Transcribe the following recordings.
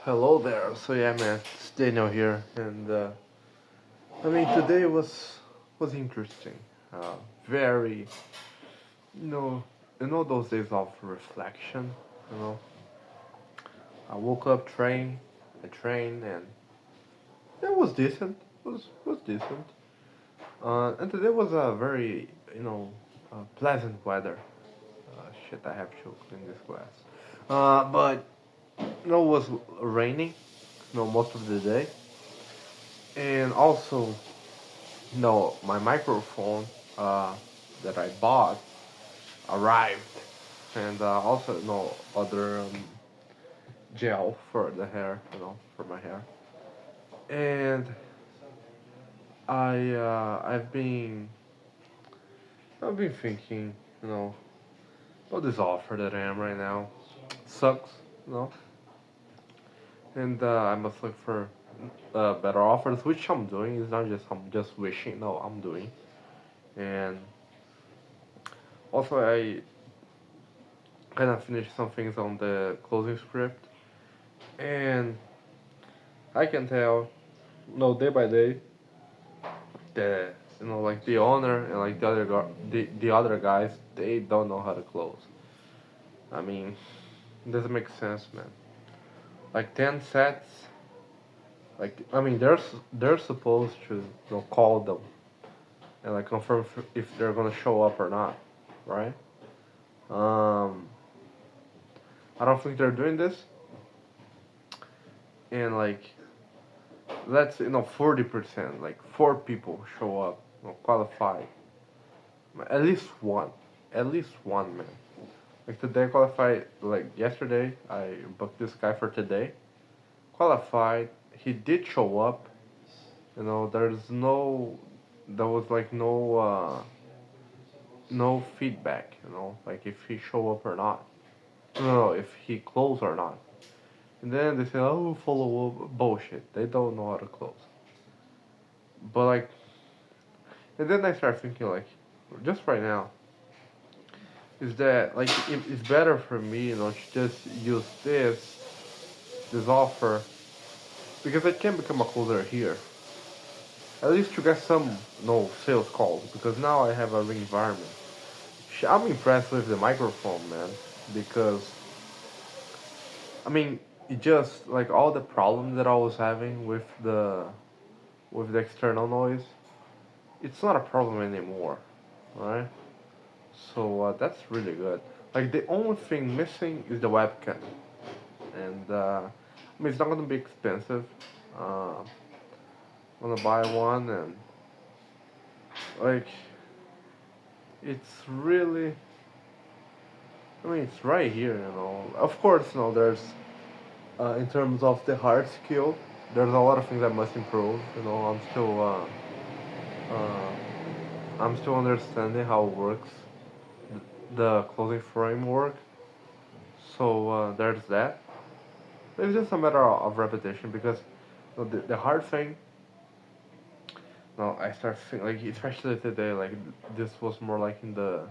Hello there. So yeah, man, it's Daniel here, and I mean today was interesting. Very, you know, those days of reflection. You know, I woke up, I trained, and it was decent. Was decent. And today was a very pleasant weather. Shit, I have to clean this glass. But it was raining. Most of the day, and also no, my microphone that I bought arrived, and also no other gel for the hair, for my hair. And I've been thinking, you know, about this offer that I am right now. Sucks, you know, and I must look for better offers, which I'm doing. It's not just I'm just wishing. No, I'm doing, and also I kind of finished some things on the closing script, and I can tell, day by day, that like the owner and like the other guys, they don't know how to close. I mean, it doesn't make sense, man. Like 10 sets, like I mean, they're supposed to call them and like confirm if they're gonna show up or not, right? Um, I don't think they're doing this, and like let's 40%, like 4 people show up, qualified. At least one, man. Like today I qualified. Like yesterday, I booked this guy for today. Qualified. He did show up. There was like no feedback. Like if he show up or not. No, if he close or not. And then they say, oh, follow up. Bullshit. They don't know how to close. But like, and then I start thinking like, just right now, is that like it's better for me, to just use this offer because I can become a closer here. At least to get some no sales calls because now I have a ring environment. I'm impressed with the microphone, man, because I mean it just like all the problems that I was having with the external noise, it's not a problem anymore, right? So that's really good. Like the only thing missing is the webcam, and I mean it's not gonna be expensive. I'm gonna buy one, and like it's really, I mean it's right here. Of course, there's in terms of the hard skill, there's a lot of things I must improve. Uh, I'm still understanding how it works, the closing framework. So there's that. It's just a matter of repetition because the hard thing. No, I start thinking like especially today. Like this was more like in the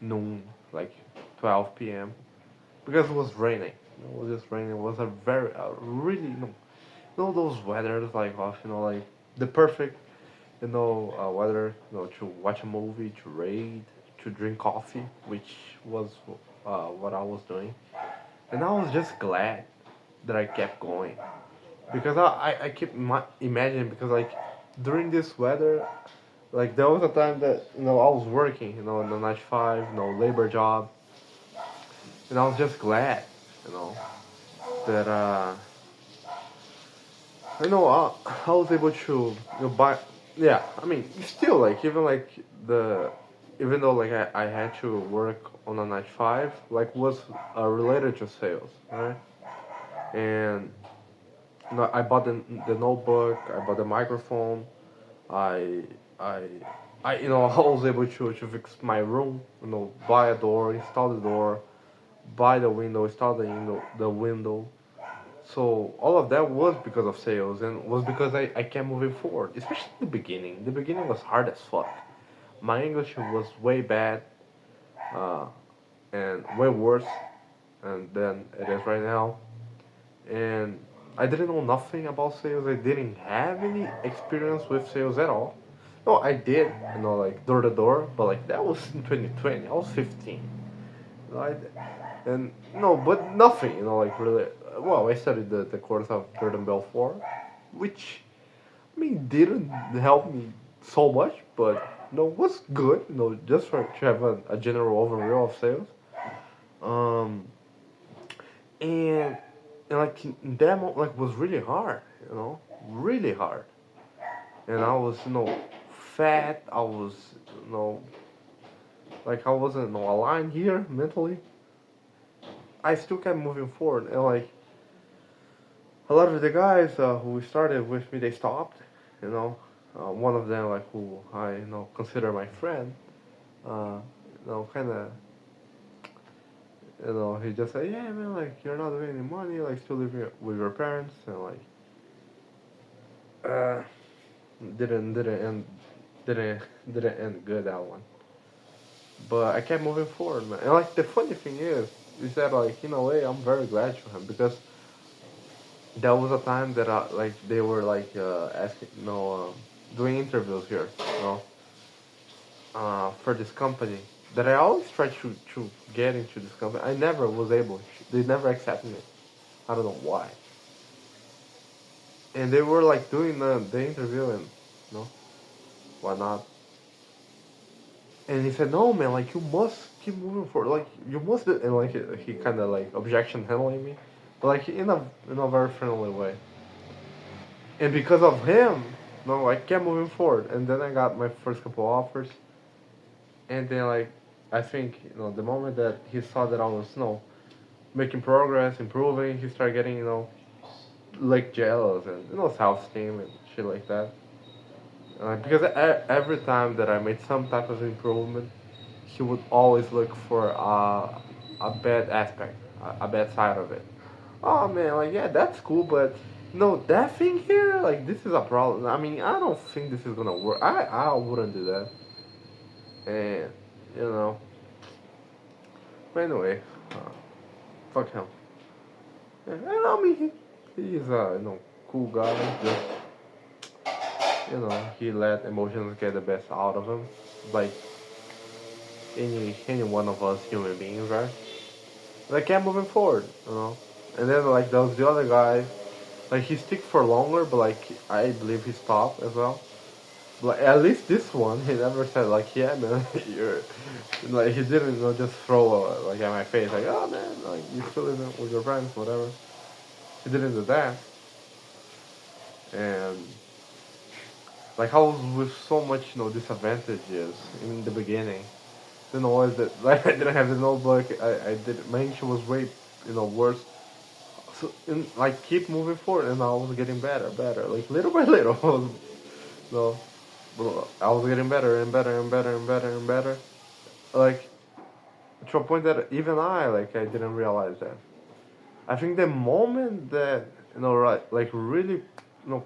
noon, like 12 p.m. because it was raining. It was just raining. It was a very really those weathers like off. Like the perfect weather. To watch a movie, to read, to drink coffee, which was what I was doing, and I was just glad that I kept going because I keep imagining because like during this weather, like there was a time that I was working in the 9 to 5 labor job, and I was just glad you know that I was able to buy. Yeah, I mean still like even though like I had to work on a 9 to 5, like was related to sales, right? And I bought the notebook, I bought the microphone, I I I was able to fix my room, buy a door, install the door, buy the window, install the window. So all of that was because of sales and was because I kept moving forward, especially the beginning. The beginning was hard as fuck. My English was way bad, uh, and way worse than it is right now. And I didn't know nothing about sales. I didn't have any experience with sales at all. No, I did, like door to door, but like that was in 2020. I was 15. Right? And no, but nothing, like really. Well, I studied the course of Jordan Belfort, which I mean didn't help me so much, but was good, just for to have a general overview of sales. Um, and like in that moment, like was really hard, really hard. And I was, fat. I was, you know, like I wasn't, aligned here mentally. I still kept moving forward, and like a lot of the guys who started with me, they stopped. You know, one of them, like who I consider my friend, uh, kind of, he just said, yeah, man, like you're not doing any money, like still living with your parents, and like, uh, didn't end didn't didn't end good that one. But I kept moving forward, man. And like the funny thing is that like in a way I'm very glad for him because that was a time that like they were like asking, doing interviews here, for this company that I always tried to get into this company. I never was able. They never accepted me. I don't know why. And they were like doing the interview and why not? And he said, no, man, like you must keep moving forward. Like you must, and like he kind of like objection handling me, but like in a very friendly way. And because of him, I kept moving forward. And then I got my first couple offers. And then like I think the moment that he saw that I was making progress, improving, he started getting like jealous and self esteem and shit like that. Because every time that I made some type of improvement, he would always look for a bad aspect, a bad side of it. Oh man, like yeah, that's cool, but no, that thing here, like this is a problem. I mean, I don't think this is gonna work. I wouldn't do that. And you know, but anyway, uh, fuck him. And I mean, he's a cool guy. Just he let emotions get the best out of him, like any one of us human beings, right? Like kept moving forward. And then like there was the other guy, like he stick for longer, but like I believe he stopped as well. Like at least this one, he never said like, yeah, man, you're like he didn't just throw like at my face like, oh man, like you still living with your friends, whatever. He didn't do that, and like I was with so much disadvantages in the beginning. Was that like I didn't have the notebook. I did my English was way worse. So like keep moving forward, and I was getting better. Like little by little, no, I was getting better and better and better and better and better. Like to a point that even I didn't realize that. I think the moment that right like really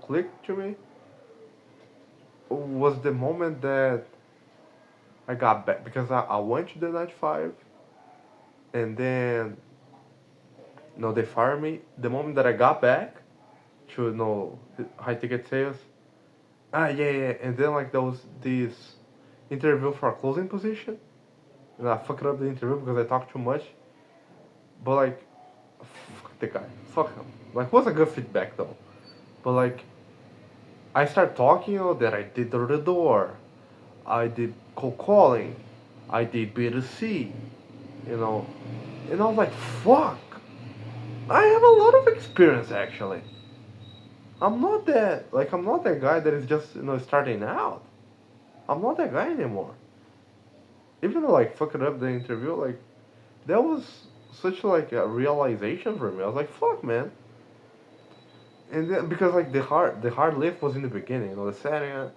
clicked to me was the moment that I got back because I went to the 95 and then they fired me. The moment that I got back to high ticket sales, yeah, and then like there was this interview for a closing position, and I fucked up the interview because I talked too much. But like, fuck the guy, fuck him. Like, was a good feedback though. But like, I started talking, that I did door to door, I did cold calling, I did B2C, and I was like, fuck, I have a lot of experience actually. I'm not that guy that is just starting out. I'm not that guy anymore. Even though like fucking up the interview, like that was such like a realization for me. I was like, fuck, man. And then because like the hard lift was in the beginning, the setting.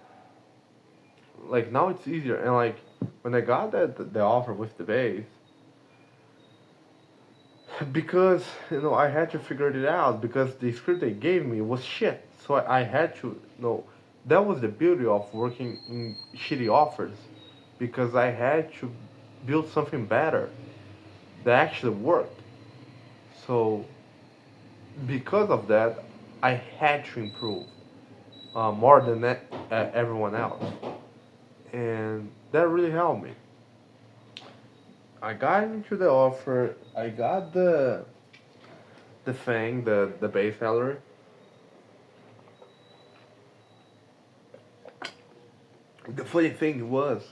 Like now it's easier, and like when I got the offer with the base, because I had to figure it out because the script they gave me was shit. So I had to that was the beauty of working in shitty offers, because I had to build something better that actually worked. So because of that, I had to improve more than everyone else, and that really helped me. I got into the offer. I got the base salary. The funny thing was,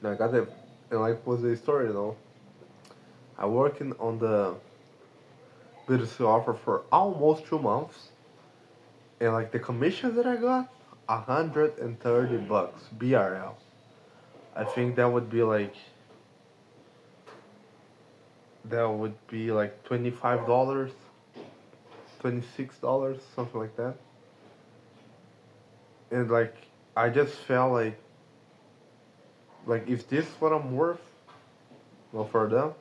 I got the and like was the story though. I working on the B2C offer for almost 2 months, and like the commission that I got, $130 BRL. I think that would be like $25, $26, something like that. And like I just felt like if this what I'm worth, well for them,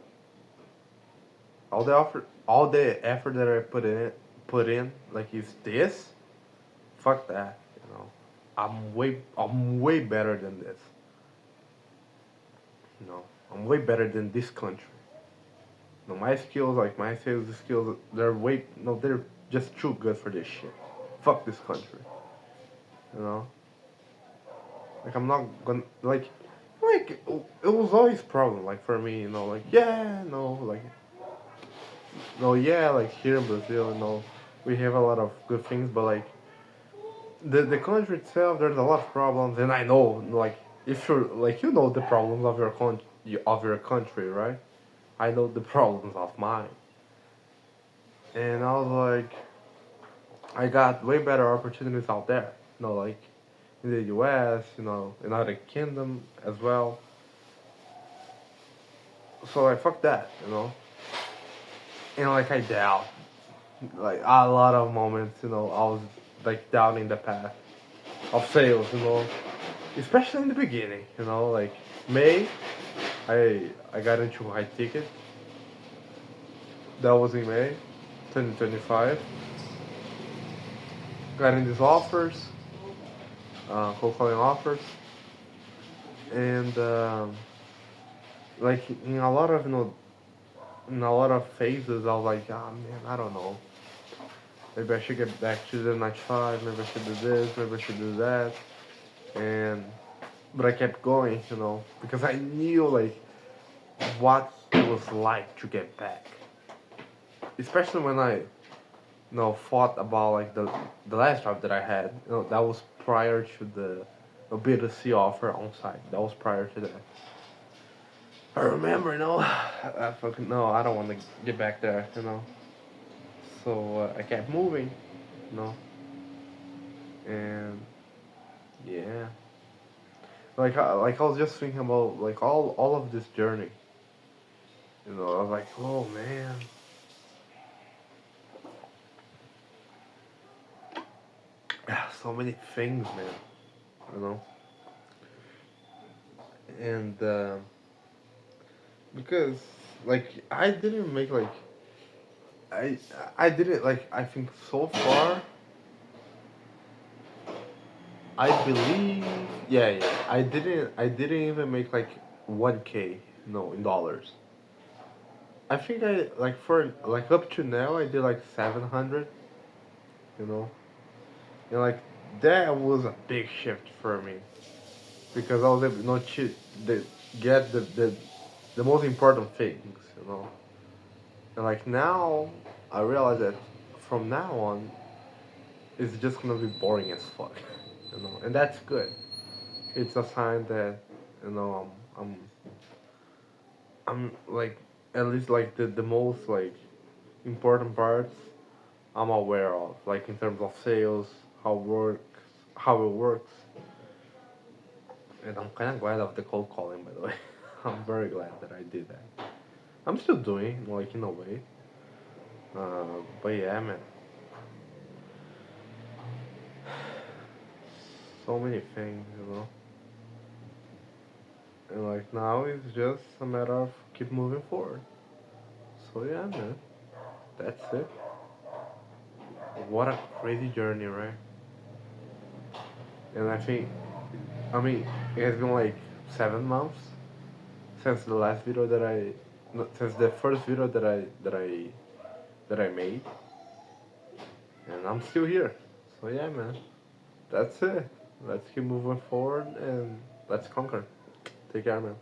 all the effort that I put in, like if this, fuck that, you know. I'm way better than this. You know, I'm way better than this country. You know, my skills, like my sales skills, they're way no, they're just too good for this shit. Fuck this country. You know, like I'm not gonna like it was always a problem. Like for me, you know, like yeah, no, like no, yeah, like here in Brazil, you know, we have a lot of good things, but like the country itself, there's a lot of problems, and I know like if you're like you know the problems of your country, right? I know the problems of mine. And I was like, I got way better opportunities out there. You know, like in the U.S., you know, in other kingdom as well. So like, fuck that, you know. And like, I doubt, like a lot of moments, you know, I was like doubting the path of sales, you know, especially in the beginning, you know, like May, I got into high ticket. That was in May, 2025. Got in these offers, cold calling offers, and like in a lot of in a lot of phases, I was like, ah man, I don't know. Maybe I should get back to the 95. Maybe I should do this. Maybe I should do that. And but I kept going, you know, because I knew like what it was like to get back. Especially when I, thought about like the last job that I had. You know, that was prior to the B2C offer on site. That was prior to that. I remember, I fucking no, I don't want to get back there, you know. So I kept moving, you know, and yeah, like I was just thinking about like all of this journey, you know. I was like, oh man, so many things, man, you know, and because like I didn't make like I I didn't like I think so far I believe, yeah. I didn't even make like 1K, no, in dollars. I think I like for like up to now I did like 700, you know. And like that was a big shift for me because I was able not to the, get the most important things, you know. And like now I realize that from now on it's just gonna be boring as fuck, you know. And that's good. It's a sign that you know I'm like at least like the most like important parts I'm aware of, like in terms of sales, how it works, and I'm kind of glad of the cold calling, by the way. I'm very glad that I did that. I'm still doing like in a way, but yeah, man, so many things, you know, and like now it's just a matter of keep moving forward. So yeah, man, that's it. What a crazy journey, right? And I mean, it has been like 7 months since the last video that I, no, since the first video that I made, and I'm still here. So yeah, man, that's it. Let's keep moving forward and let's conquer. Take care, man.